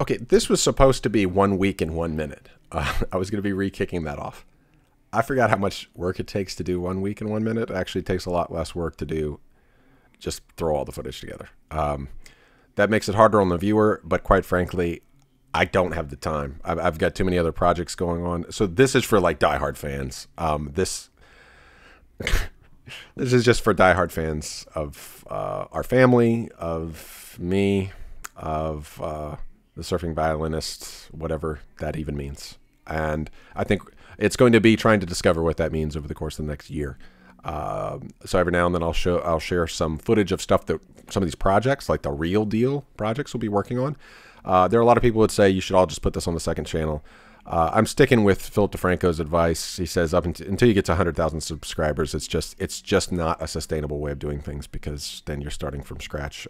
Okay, this was supposed to be 1 week and 1 minute. I was going to be re-kicking that off. I forgot how much work it takes to do 1 week and 1 minute. It actually takes a lot less work to do just throw all the footage together. That makes it harder on the viewer, but quite frankly, I don't have the time. I've got too many other projects going on. So this is for like diehard fans. This is just for diehard fans of our family, of me, of the surfing violinist, whatever that even means. And I think it's going to be trying to discover what that means over the course of the next year. So every now and then I'll share some footage of stuff that some of these projects, like the real deal projects, will be working on. There are a lot of people who would say you should all just put this on the second channel. I'm sticking with Philip DeFranco's advice. He says until you get to 100,000 subscribers, it's just not a sustainable way of doing things, because then you're starting from scratch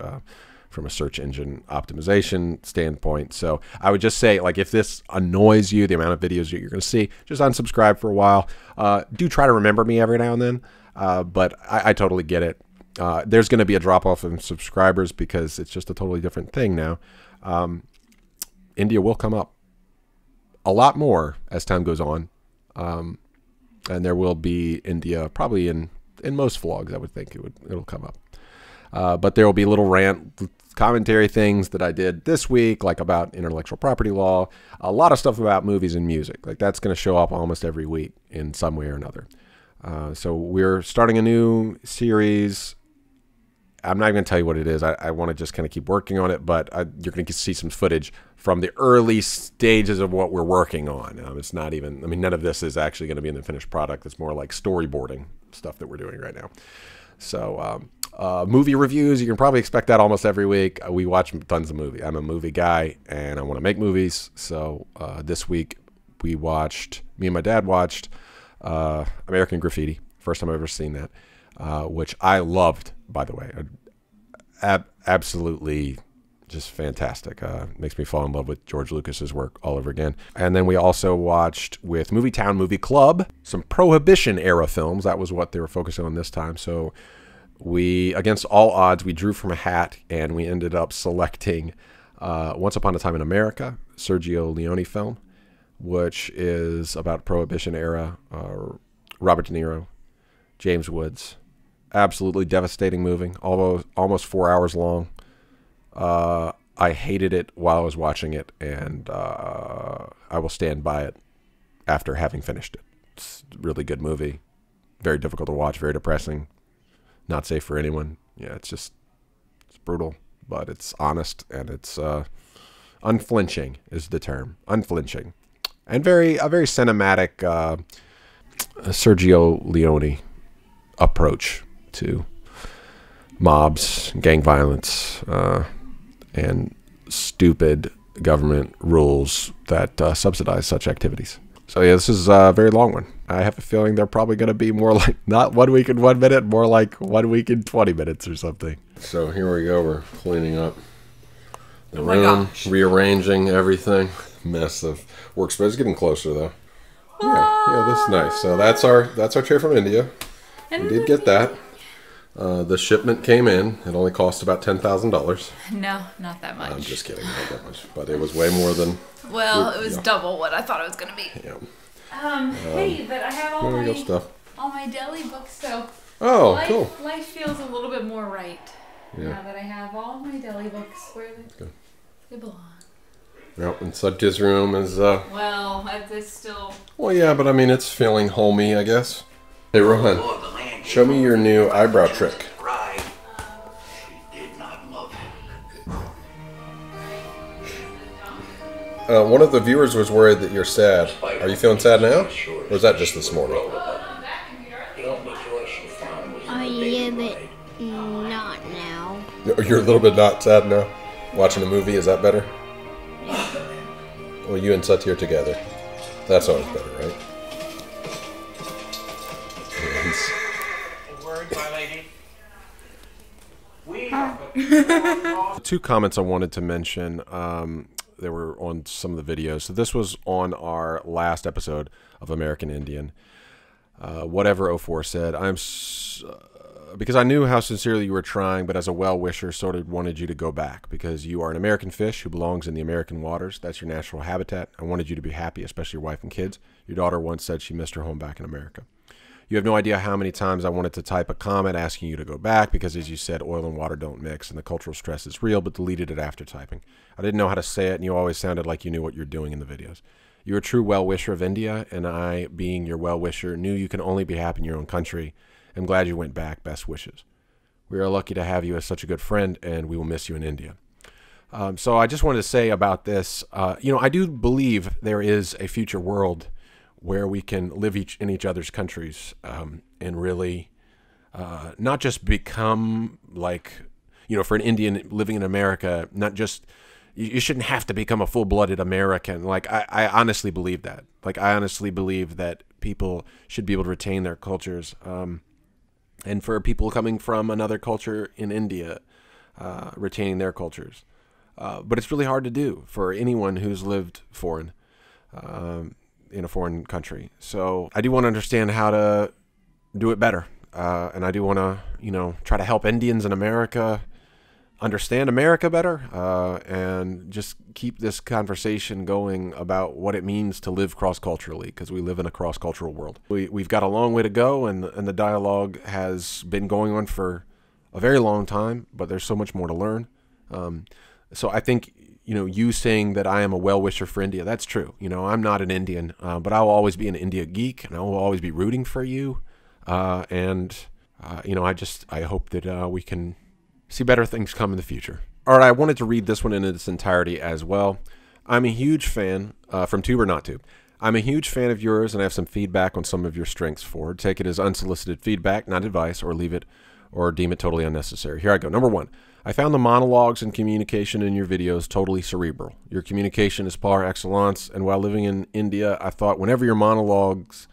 from a search engine optimization standpoint. So I would just say, like, if this annoys you, the amount of videos that you're going to see, just unsubscribe for a while. Do try to remember me every now and then, but I totally get it. There's going to be a drop-off in subscribers because it's just a totally different thing now. India will come up a lot more as time goes on. And there will be India probably in most vlogs. I would think it'll come up. But there will be little rant commentary things that I did this week, like about intellectual property law, a lot of stuff about movies and music. Like that's going to show up almost every week in some way or another. So we're starting a new series. I'm not going to tell you what it is. I want to just kind of keep working on it, but you're going to see some footage from the early stages of what we're working on. It's not even, I mean, none of this is actually going to be in the finished product. It's more like storyboarding stuff that we're doing right now. So movie reviews, you can probably expect that almost every week. We watch tons of movies. I'm a movie guy, and I want to make movies. So this week, me and my dad watched American Graffiti. First time I've ever seen that, which I loved, by the way. Absolutely just fantastic. Makes me fall in love with George Lucas's work all over again. And then we also watched with Movie Town Movie Club some Prohibition era films. That was what they were focusing on this time. So we, against all odds, we drew from a hat, and we ended up selecting Once Upon a Time in America, Sergio Leone film, which is about Prohibition era, Robert De Niro, James Woods. Absolutely devastating movie, although almost 4 hours long. I hated it while I was watching it, and I will stand by it after having finished it. It's a really good movie. Very difficult to watch, very depressing. Not safe for anyone. Yeah, it's brutal, but it's honest, and it's unflinching is the term. Unflinching. And a very cinematic Sergio Leone approach to mobs, gang violence, and stupid government rules that subsidize such activities. So yeah, this is a very long one. I have a feeling they're probably going to be more like not 1 week and 1 minute, more like 1 week and 20 minutes or something. So here we go. We're cleaning up the room, rearranging everything. Mess of workspace. It's getting closer though. Yeah, that's nice. So that's our chair from India. We did get that. The shipment came in. It only cost about $10,000. No, not that much. I'm just kidding, not that much. But it was way more than. Well, it was double what I thought it was going to be. Yeah. Hey, but I have all my deli books, so cool. Life feels a little bit more right now that I have all my deli books where they belong. Yep, and Sudki's room is well, it's still. Well, yeah, but I mean it's feeling homey, I guess. Hey, Rohan, show me your new eyebrow trick. One of the viewers was worried that you're sad. Are you feeling sad now? Or is that just this morning? Yeah, but not now. You're a little bit not sad now? Watching a movie, is that better? Well, you and Sati are together. That's always better, right? Two comments I wanted to mention. They were on some of the videos. So this was on our last episode of American Indian. Whatever 04 said, I'm because I knew how sincerely you were trying, but as a well-wisher, sort of wanted you to go back because you are an American fish who belongs in the American waters. That's your natural habitat. I wanted you to be happy, especially your wife and kids. Your daughter once said she missed her home back in America. You have no idea how many times I wanted to type a comment asking you to go back because, as you said, oil and water don't mix and the cultural stress is real, but deleted it after typing. I didn't know how to say it, and you always sounded like you knew what you're doing in the videos. You're a true well-wisher of India, and I, being your well-wisher, knew you can only be happy in your own country. I'm glad you went back. Best wishes. We are lucky to have you as such a good friend, and we will miss you in India. So I just wanted to say about this, I do believe there is a future world where we can live in each other's countries and really not just become like, for an Indian living in America, not just, you shouldn't have to become a full-blooded American. Like, I honestly believe that. Like, I honestly believe that people should be able to retain their cultures. And for people coming from another culture in India, retaining their cultures. But it's really hard to do for anyone who's lived foreign. In a foreign country. So I do want to understand how to do it better. And I do want to, try to help Indians in America understand America better and just keep this conversation going about what it means to live cross-culturally, because we live in a cross-cultural world. We've got a long way to go, and the dialogue has been going on for a very long time, but there's so much more to learn. So I think you saying that I am a well-wisher for India, that's true. I'm not an Indian, but I will always be an India geek, and I will always be rooting for you. I hope that we can see better things come in the future. All right, I wanted to read this one in its entirety as well. I'm a huge fan, from Tube or Not Tube. I'm a huge fan of yours, and I have some feedback on some of your strengths forward. Take it as unsolicited feedback, not advice, or leave it or deem it totally unnecessary. Here I go. Number 1. I found the monologues and communication in your videos totally cerebral. Your communication is par excellence, and while living in India, I thought whenever your monologues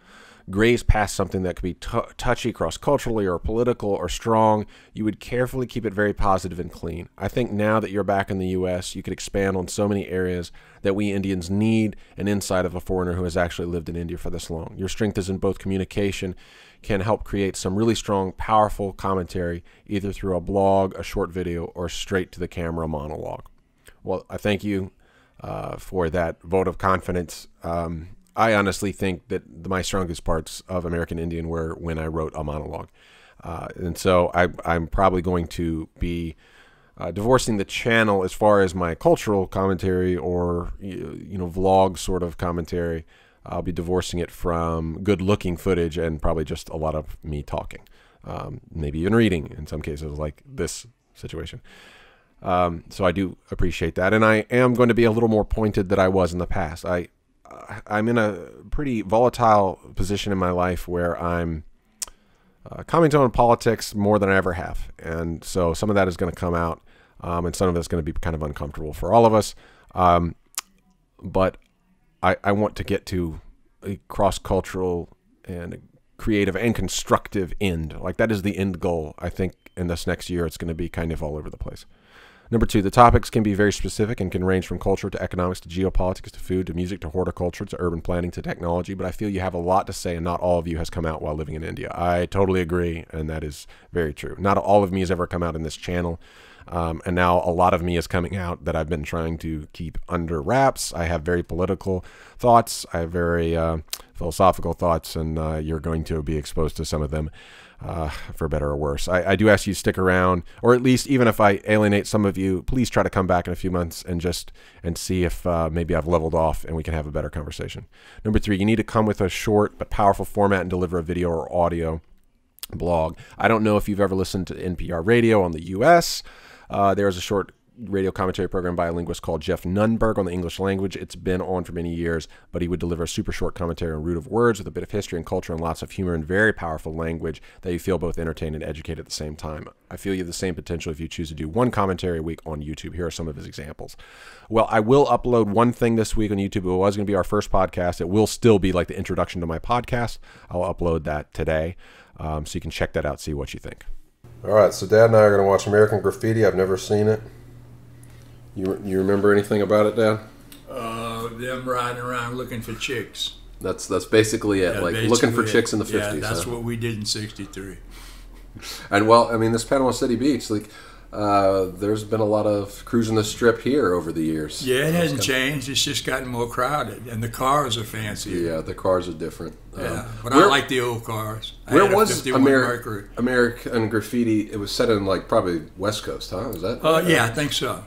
graze past something that could be touchy cross-culturally or political or strong, you would carefully keep it very positive and clean. I think now that you're back in the U.S., you could expand on so many areas that we Indians need an insight of a foreigner who has actually lived in India for this long. Your strength is in both communication, can help create some really strong, powerful commentary, either through a blog, a short video, or straight to the camera monologue. Well, I thank you for that vote of confidence. I honestly think that my strongest parts of American Indian were when I wrote a monologue. And so I'm probably going to be divorcing the channel as far as my cultural commentary or, vlog sort of commentary. I'll be divorcing it from good-looking footage and probably just a lot of me talking, maybe even reading in some cases, like this situation. So I do appreciate that, and I am going to be a little more pointed than I was in the past. I'm in a pretty volatile position in my life where I'm commenting on politics more than I ever have, and so some of that is going to come out, and some of it's going to be kind of uncomfortable for all of us. But I want to get to a cross-cultural and creative and constructive end. Like, that is the end goal. I think in this next year, it's going to be kind of all over the place. Number 2, the topics can be very specific and can range from culture to economics to geopolitics to food to music to horticulture to urban planning to technology, but I feel you have a lot to say, and not all of you has come out while living in India. I totally agree, and that is very true. Not all of me has ever come out in this channel. And now a lot of me is coming out that I've been trying to keep under wraps. I have very political thoughts. I have very philosophical thoughts, and you're going to be exposed to some of them for better or worse. I do ask you to stick around, or at least even if I alienate some of you, please try to come back in a few months and see if maybe I've leveled off and we can have a better conversation. Number 3, you need to come with a short but powerful format and deliver a video or audio blog. I don't know if you've ever listened to NPR radio on the U.S. There's a short radio commentary program by a linguist called Jeff Nunberg on the English language. It's been on for many years, but he would deliver a super short commentary on root of words with a bit of history and culture and lots of humor and very powerful language that you feel both entertained and educated at the same time. I feel you have the same potential if you choose to do one commentary a week on YouTube. Here are some of his examples. Well, I will upload one thing this week on YouTube. It was going to be our first podcast. It will still be like the introduction to my podcast. I'll upload that today, so you can check that out, see what you think. All right, so Dad and I are going to watch American Graffiti. I've never seen it. You remember anything about it, Dad? Them riding around looking for chicks. That's basically it. Yeah, like basically looking for chicks in the 50s. Yeah, that's huh? what we did in '63. And well, I mean, this Panama City Beach, like, there's been a lot of cruising the strip here over the years. Yeah, it hasn't changed. It's just gotten more crowded, and the cars are fancier. Yeah, the cars are different. Yeah, but I like the old cars. Where was Mercury? American Graffiti? It was set in like probably West Coast, huh? Is that? Yeah, I think so.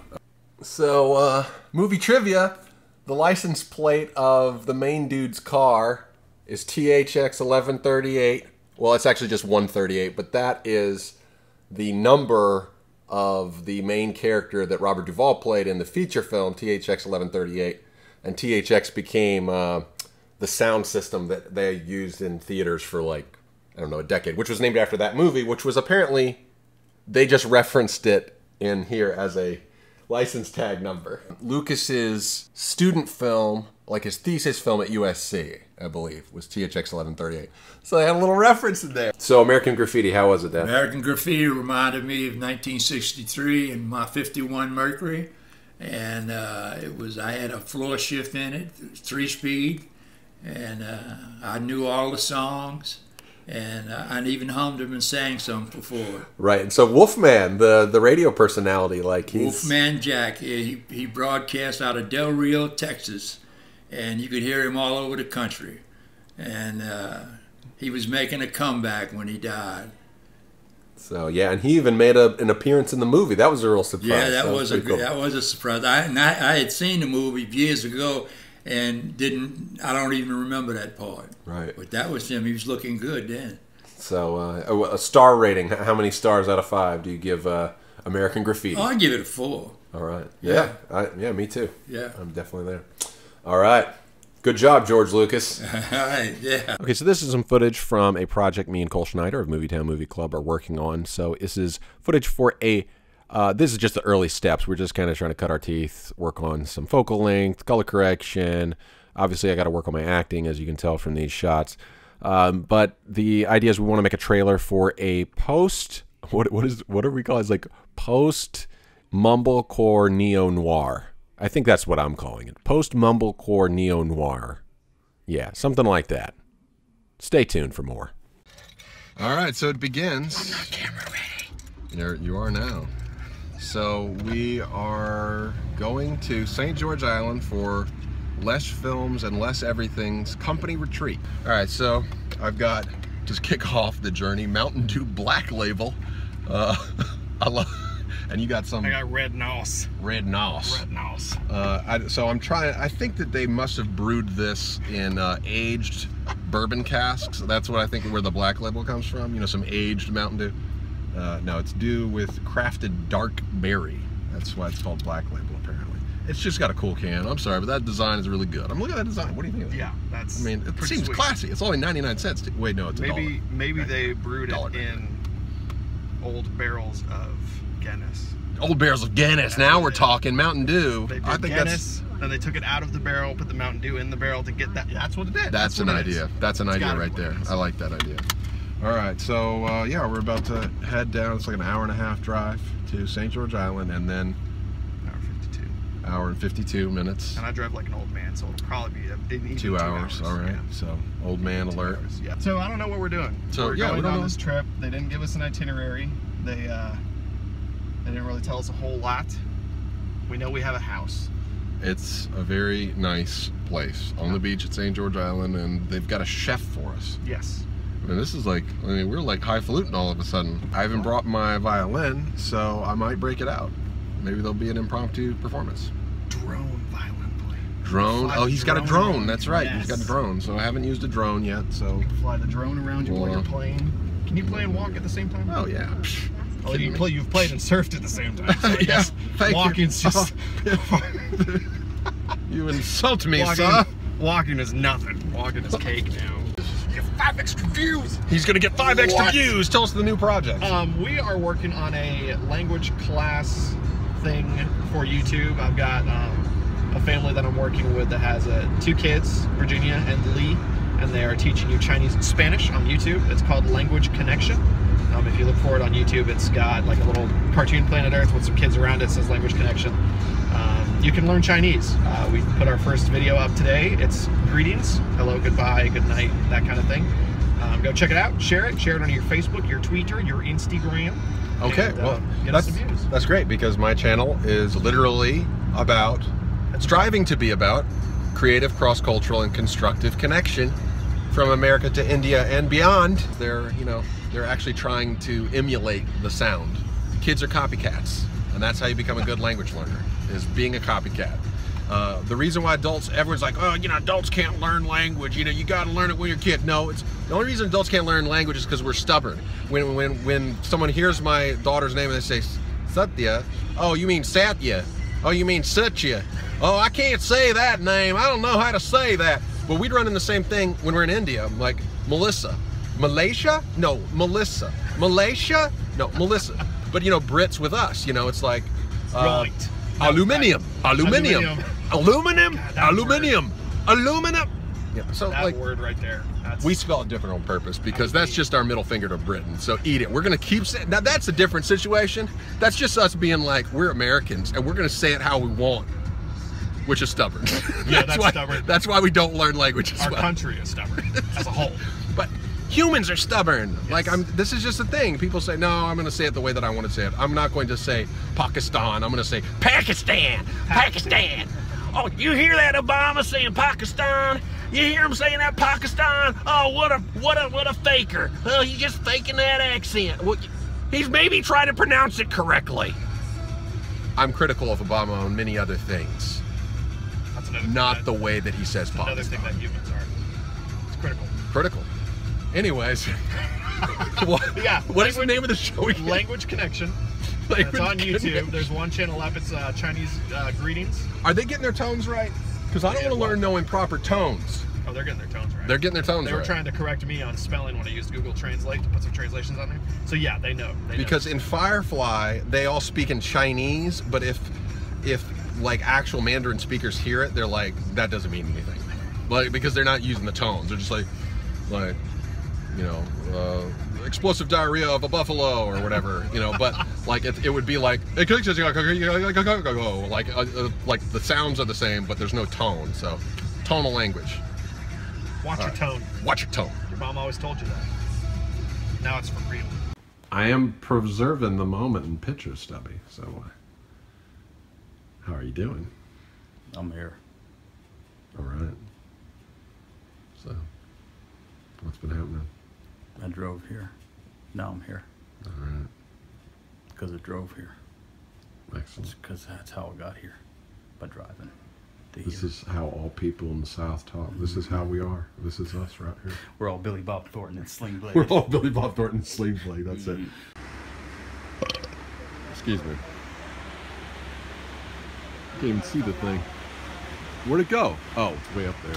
So, movie trivia. The license plate of the main dude's car is THX 1138. Well, it's actually just 138, but that is the number of the main character that Robert Duvall played in the feature film, THX 1138. And THX became the sound system that they used in theaters for like, I don't know, a decade, which was named after that movie, which was apparently, they just referenced it in here as a license tag number. Lucas's student film, like his thesis film at USC, I believe, was THX 1138. So they had a little reference in there. So American Graffiti, how was it, Dan? American Graffiti reminded me of 1963 and my 51 Mercury. And I had a floor shift in it, 3-speed. And I knew all the songs. And I even hummed them and sang some before. Right, and so Wolfman, the radio personality, like he's... Wolfman Jack, he broadcast out of Del Rio, Texas, and you could hear him all over the country. And he was making a comeback when he died. So yeah, and he even made an appearance in the movie. That was a real surprise. Yeah, that was a surprise. I had seen the movie years ago. And I don't even remember that part. Right. But that was him. He was looking good then. So, a star rating. How many stars out of 5 do you give American Graffiti? Oh, I'd give it a 4. All right. Yeah. Yeah, me too. Yeah. I'm definitely there. All right. Good job, George Lucas. All right, yeah. Okay, so this is some footage from a project me and Cole Schneider of Movietown Movie Club are working on. So this is footage for this is just the early steps. We're just kind of trying to cut our teeth, work on some focal length, color correction. Obviously, I got to work on my acting, as you can tell from these shots. But the idea is we want to make a trailer for a post. What do we call it? It's like post mumblecore neo noir. I think that's what I'm calling it. Post mumblecore neo noir. Yeah, something like that. Stay tuned for more. All right, so it begins. I'm not camera ready. There you are now. So we are going to St. George Island for Less Films and Less Everything's company retreat. All right, so I've got, just kick off the journey, Mountain Dew Black Label. And you got some... I got Red Nos. Red Nos. Red Nos. So I'm trying, I think that they must have brewed this in aged bourbon casks. That's what I think where the Black Label comes from. You know, some aged Mountain Dew. No, it's due with crafted dark berry. That's why it's called Black Label, apparently. It's just got a cool can. I'm sorry, but that design is really good. I'm looking at that design. What do you think of that? Yeah, that's. I mean, it seems sweet. classy. It's only 99 cents. Wait, no, it's $1. Maybe they brewed $1. it in old barrels of Guinness. Old barrels of Guinness. Now we're talking Mountain Dew. They did I think Guinness, then they took it out of the barrel, put the Mountain Dew in the barrel to get that. That's what it did. That's an idea. That's an idea right there. I like that idea. All right, so yeah, we're about to head down. It's like an hour-and-a-half drive to St. George Island, and then hour and 52 minutes. And I drive like an old man, so it'll probably be 2 hours. All right, yeah. So old man alert. Yeah. So I don't know what we're doing. So we're yeah, going on this trip. They didn't give us an itinerary. They didn't really tell us a whole lot. We know we have a house. It's a very nice place on the beach at St. George Island, and they've got a chef for us. Yes. I mean, this is like, I mean, we're like highfalutin all of a sudden. I haven't brought my violin, so I might break it out. Maybe there'll be an impromptu performance. Drone violin playing. Drone? Oh, he's got a drone. That's right. Yes. He's got a drone. So I haven't used a drone yet. So fly the drone around you while you're playing. Can you play and walk at the same time? Oh yeah. Oh, you've played and surfed at the same time. So yeah. Thank walking's you. just. You insult me, sir. Walking is nothing. Walking is cake now. You get 5 extra views. He's gonna get 5 extra views. Tell us the new project. We are working on a language class thing for YouTube. I've got a family that I'm working with that has 2 kids, Virginia and Lee, and they are teaching you Chinese and Spanish on YouTube. It's called Language Connection. If you look for it on YouTube, it's got like a little cartoon Planet Earth with some kids around it. It says Language Connection. You can learn Chinese. We put our first video up today. It's greetings, hello, goodbye, good night, that kind of thing. Go check it out, share it on your Facebook, your Twitter, your Instagram. Okay, and, well, get us some views. that's great, because my channel is literally about, striving to be about, creative, cross-cultural, and constructive connection from America to India and beyond. They're actually trying to emulate the sound. Kids are copycats, and that's how you become a good language learner, is being a copycat. The reason why everyone's like, oh, adults can't learn language, you gotta learn it when you're a kid. No, the only reason adults can't learn language is because we're stubborn. When someone hears my daughter's name and they say, Satya, oh, you mean Satya? Oh, you mean Satya? Oh, I can't say that name, I don't know how to say that. Well, we'd run in the same thing when we're in India, like Melissa. Malaysia? No, Melissa. Malaysia? No, Melissa. But Brits with us, it's like, Right. Aluminium. Aluminum. Yeah, so That like word right there. we spell it different on purpose because that's just our middle finger to Britain. So eat it. We're gonna keep saying. Now that's a different situation. That's just us being like, we're Americans and we're gonna say it how we want, which is stubborn. That's stubborn. That's why we don't learn languages. Our country is stubborn as a whole. But humans are stubborn. Yes. Like this is just a thing. People say, no, I'm gonna say it the way that I want to say it. I'm not going to say Pakistan. I'm gonna say Pakistan. Pakistan. Oh, you hear that, Obama saying Pakistan? You hear him saying that, Pakistan? Oh, what a faker. Oh, he's just faking that accent. Well, he's maybe trying to pronounce it correctly. I'm critical of Obama on many other things. That's another Not the way that he says Pakistan. Another thing that humans are. It's critical. Critical. Anyways. Yeah. What is the name of the show again? Language Connection. Language It's on YouTube. Connection. There's one channel up. It's Chinese greetings. Are they getting their tones right? Because I don't want to learn knowing proper tones. Oh, they're getting their tones right. They're getting their tones They were right. trying to correct me on spelling when I used Google Translate to put some translations on there. So yeah, they know. Because in Firefly, they all speak in Chinese, but if like actual Mandarin speakers hear it, they're like, that doesn't mean anything. Like, because they're not using the tones. They're just like explosive diarrhea of a buffalo or whatever, but like it would be like like the sounds are the same, but there's no tone. So tonal language. Watch your tone. Watch your tone. Your mom always told you that. Now it's for real. I am preserving the moment in pictures, Stubby. So how are you doing? I'm here. All right. So what's been happening? I drove here. Now I'm here. All right. Because I drove here. Excellent. Because that's how I got here. By driving. This is how all people in the South talk. This is how we are. This is us right here. We're all Billy Bob Thornton and Sling Blade. We're all Billy Bob Thornton Sleeve Blade. That's it. Excuse me. Can't even see the thing. Where'd it go? Oh, it's way up there.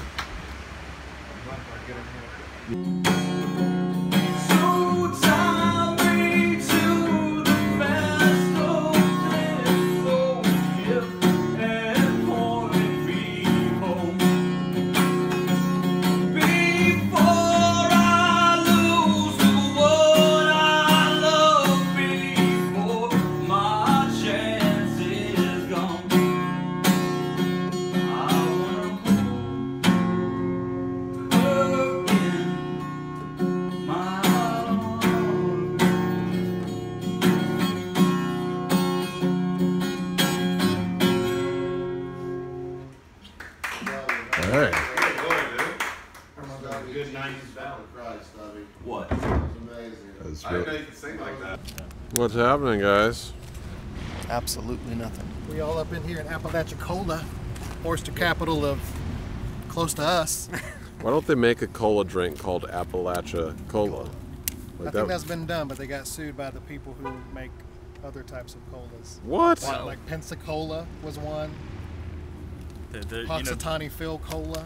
What? That's really... What's happening, guys? Absolutely nothing. We all up in here in Apalachicola, oyster capital of close to us. Why don't they make a cola drink called Appalachia Cola? I think that's been done, but they got sued by the people who make other types of colas. What? Like Pensacola was one. Hoxitani Phil Cola.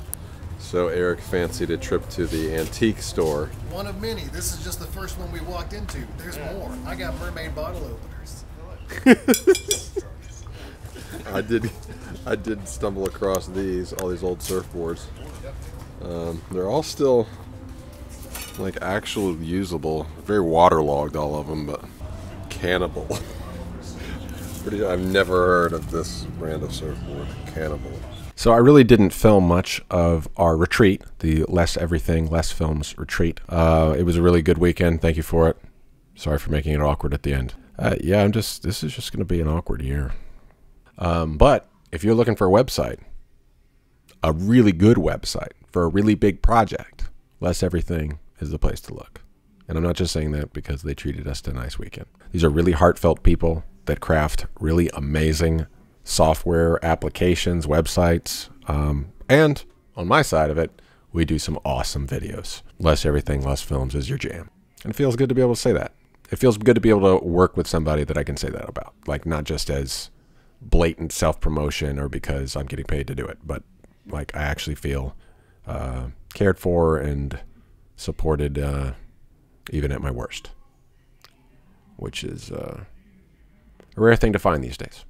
So Eric fancied a trip to the antique store. One of many. This is just the first one we walked into. There's more. I got mermaid bottle openers. I did stumble across all these old surfboards. They're all still like actually usable. Very waterlogged, all of them, but Cannibal. I've never heard of this brand of surfboard. Cannibal. So I really didn't film much of our retreat, the Less Everything, Less Films retreat. It was a really good weekend. Thank you for it. Sorry for making it awkward at the end. Yeah, this is just going to be an awkward year. But if you're looking for a website, a really good website for a really big project, Less Everything is the place to look. And I'm not just saying that because they treated us to a nice weekend. These are really heartfelt people that craft really amazing software applications, websites, and on my side of it, we do some awesome videos. Less Everything, Less Films is your jam. And it feels good to be able to say that. It feels good to be able to work with somebody that I can say that about. Like, not just as blatant self-promotion or because I'm getting paid to do it, but like I actually feel cared for and supported even at my worst, which is a rare thing to find these days.